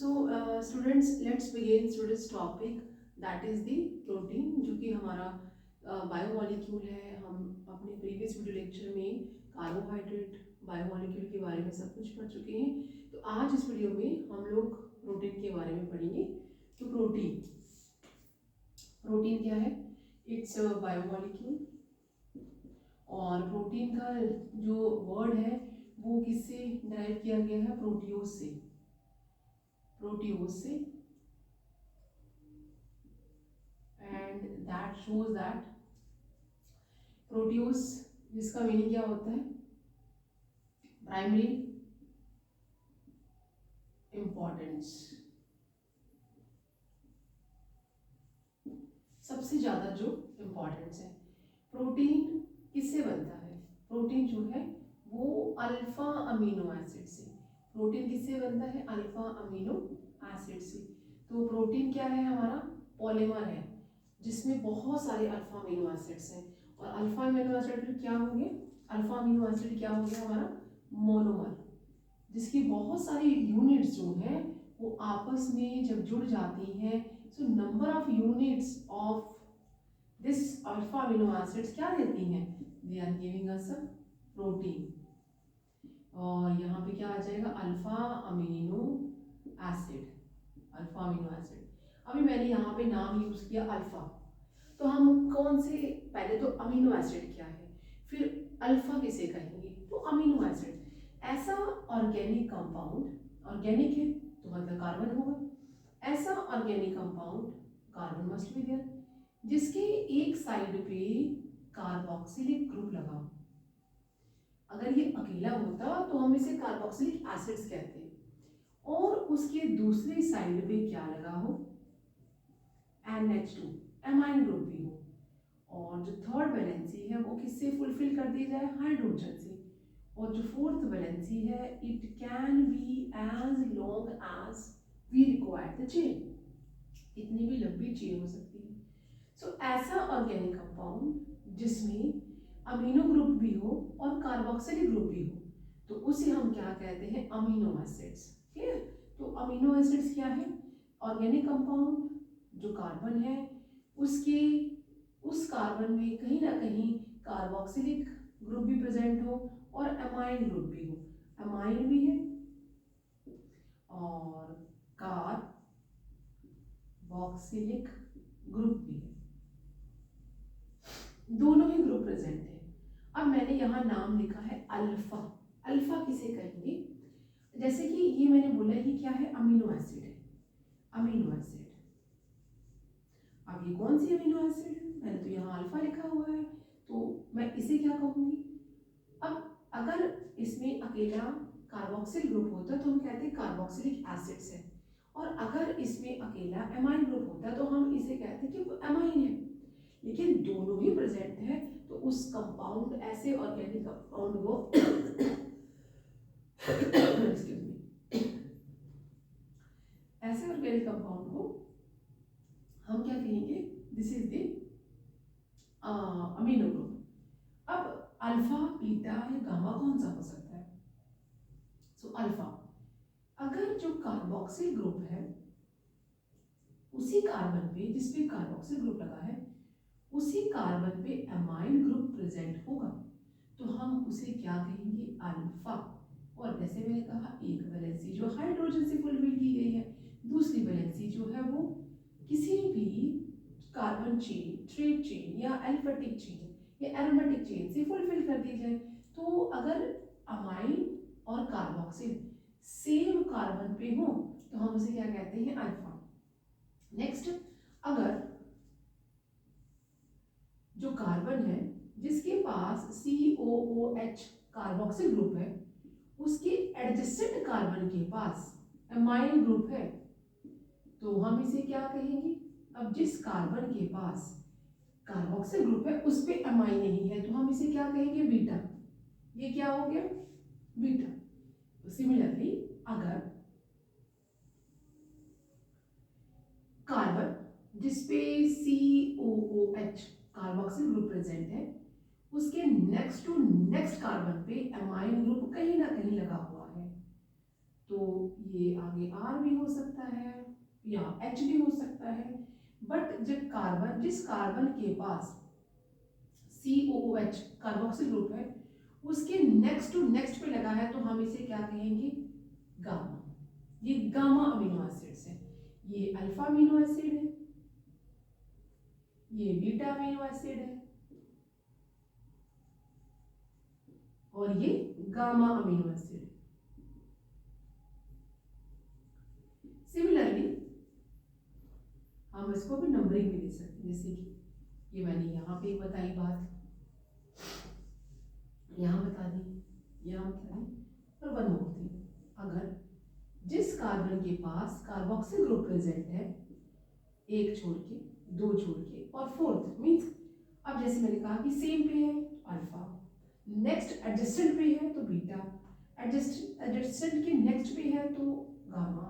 Students, let's begin today's topic, that is the protein, जो कि हमारा बायोमोलिक्यूल है। हम अपने प्रीवियस वीडियो लेक्चर में कार्बोहाइड्रेट बायोमोलिक्यूल के बारे में सब कुछ पढ़ चुके हैं। तो आज इस वीडियो में हम लोग प्रोटीन के बारे में पढ़ेंगे। तो प्रोटीन क्या है? It's biomolecule. और प्रोटीन का जो वर्ड है वो किससे डिराइव किया गया है? प्रोटियोज से। एंड दैट शोज दैट प्रोटियोज, जिसका मीनिंग क्या होता है? प्राइमरी इंपॉर्टेंस, सबसे ज्यादा जो इंपॉर्टेंस है। प्रोटीन किससे बनता है? प्रोटीन जो है वो अल्फा अमीनो एसिड से। प्रोटीन किससे बनता है? अल्फा अमीनो एसिड से। तो प्रोटीन क्या है? हमारा पॉलीमर है जिसमें बहुत सारे अल्फा अमीनो एसिड्स हैं। और अल्फा अमीनो एसिड क्या होंगे? अल्फा अमीनो एसिड क्या हो गया? हमारा मोनोमर, जिसकी बहुत सारी यूनिट्स जो हैं वो आपस में जब जुड़ जाती हैं, so number of units of this alpha amino acids क्या देती हैं? They are giving us a protein. और यहाँ पे क्या आ जाएगा? Alpha amino acid. Alpha amino acid. अभी मैंने यहाँ पे नाम यूज किया अल्फा, तो हम कौन से, पहले तो अमीनो एसिड क्या है, फिर अल्फा किसे कहेंगे? तो अमीनो एसिड ऐसा ऑर्गेनिक कंपाउंड, ऑर्गेनिक है तो मतलब कार्बन होगा। ऐसा organic compound, carbon must be there, जिसके एक साइड पे कार्बोक्सिलिक ग्रुप लगा हो। अगर ये अकेला होता तो हम इसे कार्बोक्सिलिक एसिड्स कहते हैं। और उसके दूसरी साइड पे क्या लगा हो? NH2, एमाइन ग्रुप भी हो। और जो थर्ड वैलेंसी है वो किससे फुलफिल कर दी जाए? हाइड्रोजन से। और जो फोर्थ वैलेंसी है, it can be as long as we require the chain, कितनी भी लंबी चेन हो सकती है। सो ऐसा ऑर्गेनिक कंपाउंड जिसमें अमीनो ग्रुप भी हो और कार्बोक्सिलिक ग्रुप भी हो, तो उसे हम क्या कहते हैं? Amino acids. क्लियर? तो अमीनो एसिड्स क्या है? ऑर्गेनिक कंपाउंड जो कार्बन है उसके उस कार्बन में कहीं ना कहीं कार्बोक्सिलिक ग्रुप भी प्रेजेंट हो और अमाइन ग्रुप भी हो। अमाइन भी है और कार्बोक्सिलिक ग्रुप भी है, दोनों ही ग्रुप प्रेजेंट है। अब मैंने यहाँ नाम लिखा है अल्फा। अल्फा किसे कहेंगे? जैसे कि ये मैंने बोला कि क्या है? अमीनो एसिड है। अमीनो एसिड, अब ये कौन सी अमीनो एसिड है? मैंने तो यहाँ अल्फा लिखा हुआ है, तो मैं इसे क्या कहूँगी? अब अगर इसमें अकेला कार्बोक्सिल ग्रुप होता तो हम कहते हैं कार्बोक्सिलिक एसिड्स है। और अगर इसमें अकेला एमाइन ग्रुप होता तो हम इसे कहते हैं कि वो एमाइन है। लेकिन दोनों ही प्रेजेंट है, तो उस कंपाउंड, ऐसे ऑर्गेनिक कंपाउंड को एक्सक्यूज मी, ऐसे ऑर्गेनिक कंपाउंड को हम क्या कहेंगे? This is the amino group. अब अल्फा, बीटा या गामा कौन सा हो सकता है? सो अल्फा, अगर जो कार्बोक्सिल ग्रुप है उसी कार्बन पे, जिसपे कार्बोक्सिल ग्रुप लगा है, उसी कार्बन पे एमाइन ग्रुप प्रेजेंट होगा तो हम उसे क्या कहेंगे? अल्फा। और जैसे मैंने कहा, एक वैलेंसी जो हाइड्रोजन से फुलफिल की गई है, दूसरी वैलेंसी जो है वो किसी भी कार्बन चेन, स्ट्रेट चेन या एल्फेटिक चेन या एरोमेटिक चेन से फुलफिल कर दी जाए। तो अगर अमाइन और कार्बोक्सिल सेम कार्बन पे हो तो हम उसे क्या कहते हैं? अल्फा। नेक्स्ट, अगर जो कार्बन है जिसके पास COOH कार्बोक्सिल ग्रुप है, उसके एडजेसेंट कार्बन के पास एमाइन ग्रुप है, तो हम इसे क्या कहेंगे? अब जिस कार्बन के पास कार्बोक्सिल ग्रुप है उस पे एमाइन नहीं है तो हम इसे क्या कहेंगे? बीटा। ये क्या हो गया? बीटा। सिमिलरली, अगर कार्बन जिसपे COOH कार्बोक्सिल ग्रुप प्रेजेंट है, उसके नेक्स्ट टू नेक्स्ट कार्बन पे एमाइन ग्रुप कहीं ना कहीं लगा हुआ है, तो ये आगे R भी हो सकता है या H भी हो सकता है। बट जब कार्बन, जिस कार्बन के पास COOH कार्बोक्सिल ग्रुप है, उसके नेक्स्ट टू नेक्स्ट पे लगा है, तो हम इसे क्या कहेंगे, गामा। ये गामा अमीनो एसिड्स है। ये अल्फा अमीनो एसिड है, ये बीटा अमीनो एसिड है, और ये गामा अमीनो एसिड है। सिमिलरली हम इसको भी नंबरिंग भी दे सकते हैं, जैसे कि ये मैंने यहाँ पे बताई बात, यहाँ बता दी, यहाँ बता दी। और वन मोर थिंग, अगर जिस कार्बन के पास कार्बोक्सिल ग्रुप प्रेजेंट है, एक छोड़ के, दो छोड़ के और फोर्थ मीन्स, अब जैसे मैंने कहा कि सेम पे है अल्फा, नेक्स्ट एडजेसेंट पे है तो बीटा, एडजेसेंट के नेक्स्ट पे है तो गामा,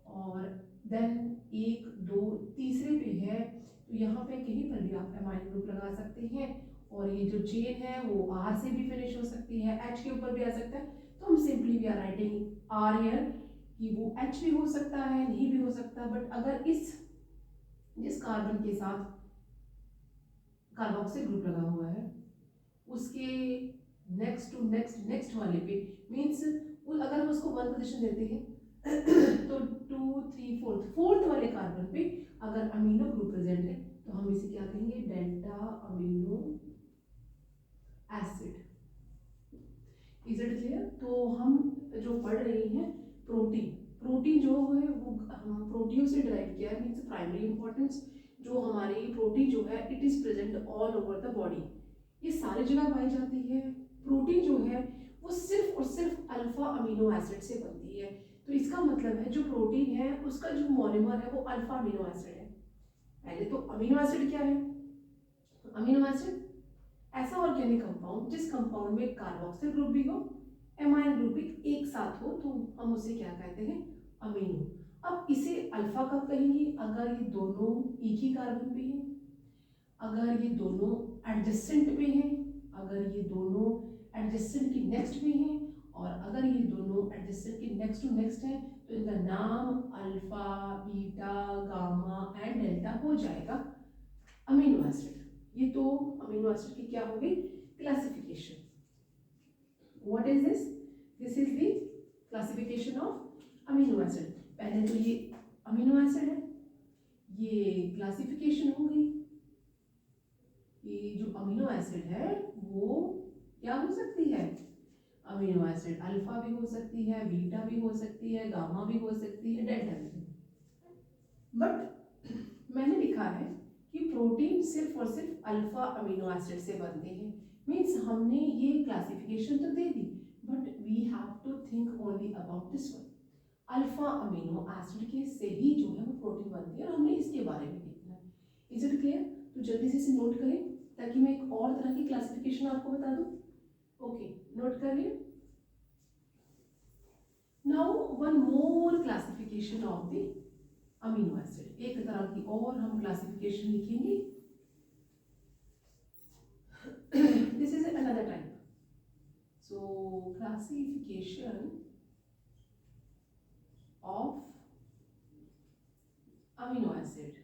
और देन एक दो तीसरे पे है, तो यहाँ पे कहीं पर भी आप एमाइन ग्रुप लगा सकते हैं। और ये जो चेन है वो आर से भी फिनिश हो सकती है, एच के ऊपर भी आ सकता है, तो हम simply we are writing R here, कि वो एच भी हो सकता है, नहीं भी हो सकता। बट अगर जिस कार्बन के साथ कार्बोक्सिल ग्रुप लगा हुआ है, उसके नेक्स्ट टू नेक्स्ट वाले पे मीन्स, अगर हम उसको वन पोजीशन देते हैं तो 2 3 फोर्थ वाले कार्बन पे अगर अमीनो ग्रुप प्रेजेंट है, तो हम इसे क्या कहेंगे, delta amino acid. Is it clear? तो हम जो पढ़ रहे हैं प्रोटीन जो है वो हम प्रोटीन से डिराइव किया है, मीन्स प्राइमरी इंपॉर्टेंस। जो हमारी प्रोटीन जो है, it is present all over the body, ये सारी जगह पाई जाती है। प्रोटीन जो है वो सिर्फ और सिर्फ अल्फा अमीनो एसिड से बनती है, तो इसका मतलब है जो प्रोटीन है उसका जो मॉनोमर है वो अल्फा अमीनो एसिड है। पहले तो अमीनो एसिड क्या है, अमीनो एसिड ऐसा ऑर्गेनिक कंपाउंड जिस कंपाउंड में कार्बोक्सिल ग्रुप भी हो, एमाइन ग्रुप भी एक साथ हो, तो हम उसे क्या कहते हैं, अमीनो। अब इसे अल्फा कब कहेंगे, अगर ये दोनों एक ही कार्बन पे हैं, अगर ये दोनों एडजेसेंट पे हैं, अगर ये दोनों एडजेसेंट के नेक्स्ट पे हैं, और अगर ये दोनों एडजेसेंट के नेक्स्ट टू नेक्स्ट हैं, तो इनका नाम alpha, beta, gamma and delta हो जाएगा अमीनो एसिड। ये तो अमीनो एसिड की क्या होगी, classification. What is this, this is the classification of amino acid. पहले तो ये अमीनो एसिड है, ये क्लासिफिकेशन हो गई। ये जो अमीनो एसिड है वो क्या हो सकती है, अमीनो एसिड अल्फा भी हो सकती है, बीटा भी हो सकती है, गामा भी हो सकती है, डेल्टा भी। बट मैंने लिखा है कि प्रोटीन सिर्फ और सिर्फ अल्फा अमीनो एसिड से बनते हैं, मीन्स हमने ये क्लासिफिकेशन तो दे दी, but we have to think only about this one, alpha amino acid के से ही जो है वो प्रोटीन बनती है, और हमने इसके बारे में देखना है। Is it clear? तो जल्दी से इसे नोट करें ताकि मैं एक और तरह की क्लासिफिकेशन आपको बता दूं। ओके, नोट करिए। Now one more classification of the amino acid, एक तरह की और हम क्लासिफिकेशन लिखेंगे। This is another type, so classification of amino acid.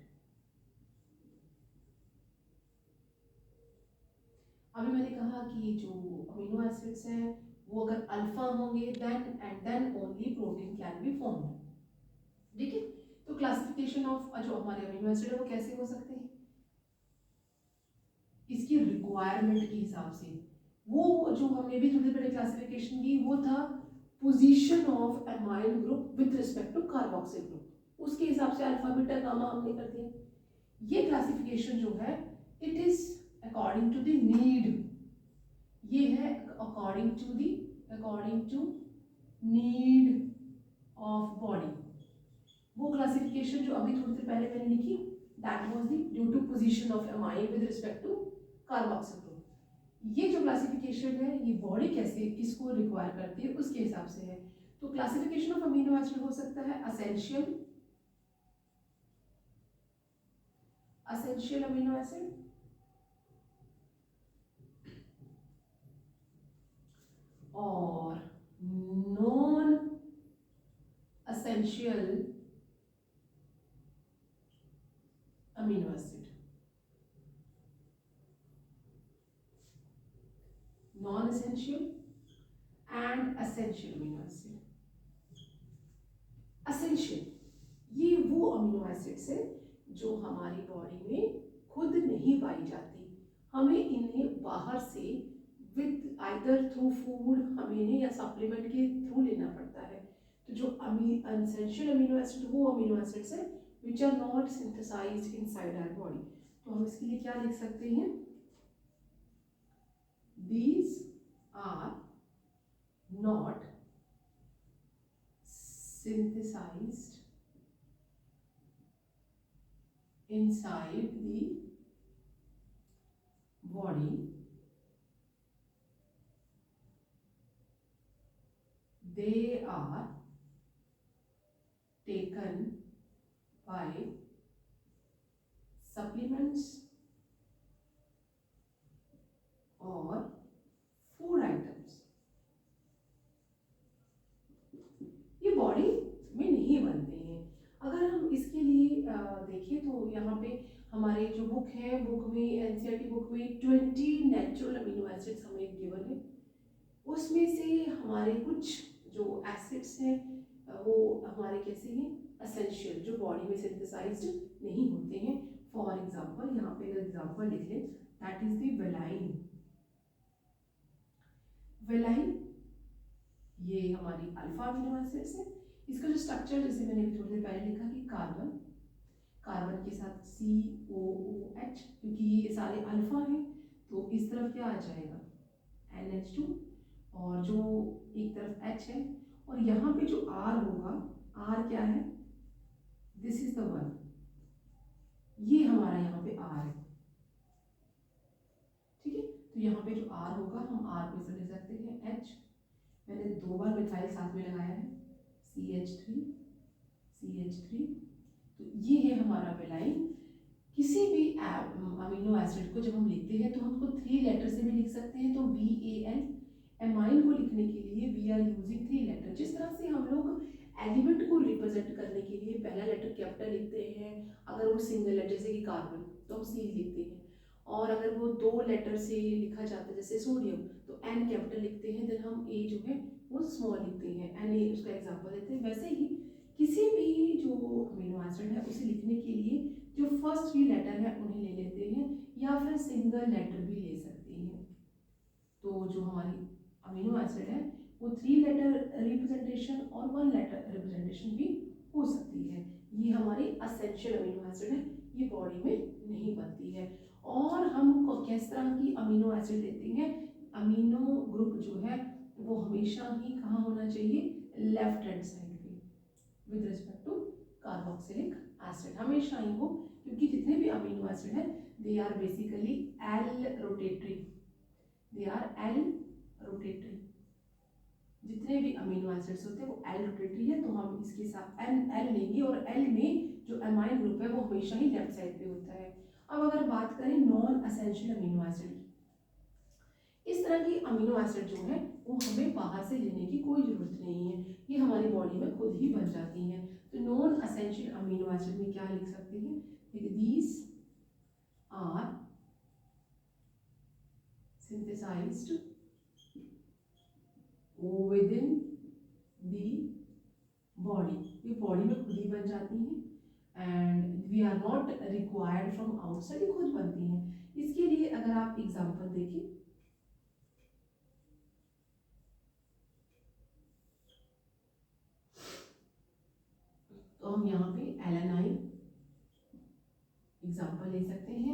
अभी मैंने कहा कि जो अमीनो एसिड्स हैं वो अगर अल्फा होंगे then only protein can be formed, ठीक है। तो क्लासिफिकेशन ऑफ जो हमारे अमीनो एसिड है वो कैसे हो सकते हैं, इसकी रिक्वायरमेंट के हिसाब से। वो जो हमने भी थोड़ी बड़ी क्लासिफिकेशन की वो था position of amine group with respect to carboxyl group, उसके हिसाब से अल्फा बीटा गामा हमने कर दिया। ये क्लासिफिकेशन जो है it is according to the need, ये है according to need of body. वो क्लासिफिकेशन जो अभी थोड़ी देर पहले मैंने लिखी, that was the due to position of amine with respect to carboxyl group. ये जो क्लासिफिकेशन है ये बॉडी कैसे किसको रिक्वायर करती है उसके हिसाब से है। तो क्लासिफिकेशन ऑफ अमीनो एसिड हो सकता है असेंशियल अमीनो एसिड, और non essential amino acid, non-essential and essential amino acid. Essential ये वो अमीनो एसिड्स है जो हमारी बॉडी में खुद नहीं पाई जाती, हमें इन्हें बाहर से विद आइदर थ्रू फूड हमें इन्हें या सप्लीमेंट के थ्रू लेना पड़ता है। तो जो अनएसेंशियल अमीनो एसिड वो अमीनो एसिड्स है which are not synthesised inside our body. तो हम इसके लिए क्या लिख सकते हैं, these are not synthesized inside the body, they are taken by supplements और फूड आइटम्स। ये बॉडी में नहीं बनते हैं। अगर हम इसके लिए देखें तो यहाँ पे हमारे जो बुक है, बुक में एनसीईआरटी बुक में 20 नेचुरल अमीनो एसिड्स हमें गिवन है। उसमें से हमारे कुछ जो एसिड्स हैं वो हमारे कैसे हैं, एसेंशियल, जो बॉडी में सिंथेसाइज्ड नहीं होते हैं। फॉर एग्जांपल यहाँ पे एग्जांपल लिख लें, that is the valine. Valine ये हमारी अल्फा अमीनो एसिड्स है। इसका जो स्ट्रक्चर, जैसे मैंने भी थोड़ी देर पहले लिखा कि कार्बन के साथ COOH, क्योंकि ये सारे अल्फा हैं तो इस तरफ क्या आ जाएगा NH2, और जो एक तरफ H है, और यहाँ पे जो R होगा, R क्या है, दिस इज द वन, ये हमारा यहाँ पे R है, ठीक है। तो यहाँ पे जो R होगा हम R को इसे ले सकते हैं H, मैंने 2 बार मिथाइल साथ में लगाया है, CH3, तो ये है हमारा वेलाइन। किसी भी अमीनो एसिड को जब हम लिखते हैं तो हम उसको 3 लेटर से भी लिख सकते हैं, तो VAL। एमाइन को लिखने के लिए वी आर यूजिंग 3 लेटर। जिस तरह से हम लोग एलिमेंट को रिप्रेजेंट करने के लिए पहला लेटर कैपिटल लिखते हैं, अगर वो सिंगल लेटर जैसे कि कार्बन तो हम C लिखते हैं, और अगर वो 2 लेटर से लिखा जाता है जैसे सोडियम तो N कैपिटल लिखते हैं, देन हम A जो है वो स्मॉल लिखते हैं, Na उसका एग्जांपल देते हैं। वैसे ही किसी भी जो अमीनो एसिड है उसे लिखने के लिए जो फर्स्ट 3 लेटर है उन्हें ले लेते हैं, या फिर सिंगल लेटर भी ले सकते हैं। तो जो हमारी अमीनो एसिड है वो 3 लेटर रिप्रेजेंटेशन और 1 लेटर रिप्रेजेंटेशन भी हो सकती है। ये हमारी एसेंशियल अमीनो एसिड है, ये बॉडी में नहीं बनती है। और हम किस तरह की अमीनो एसिड लेते हैं, अमीनो ग्रुप जो है वो हमेशा ही कहाँ होना चाहिए, लेफ्ट हैंड साइड पे with respect to carboxylic acid, हमेशा ही हो, क्योंकि जितने भी अमीनो एसिड है they are basically L rotatory, जितने भी अमीनो एसिड्स होते हैं वो एल रोटेटरी है। तो हम इसके साथ एल लेंगे, और एल में जो अमाइन ग्रुप है वो हमेशा ही लेफ्ट साइड पे होता है। अब अगर बात करें नॉन एसेंशियल अमीनो एसिड, इस तरह की अमीनो एसिड जो है वो हमें बाहर से लेने की कोई ज़रूरत नहीं है, ये हमारी बॉडी में खुद ही बन जाती हैं। तो नॉन एसेंशियल अमीनो एसिड में क्या लिख सकते हैं, these are synthesised within the body, ये बॉडी में खुद ही बन जाती हैं and we are not required from outside, ये खुद बनती हैं। इसके लिए अगर आप एग्जांपल देखें तो हम यहाँ पे एलानाइन एग्जांपल ले सकते हैं।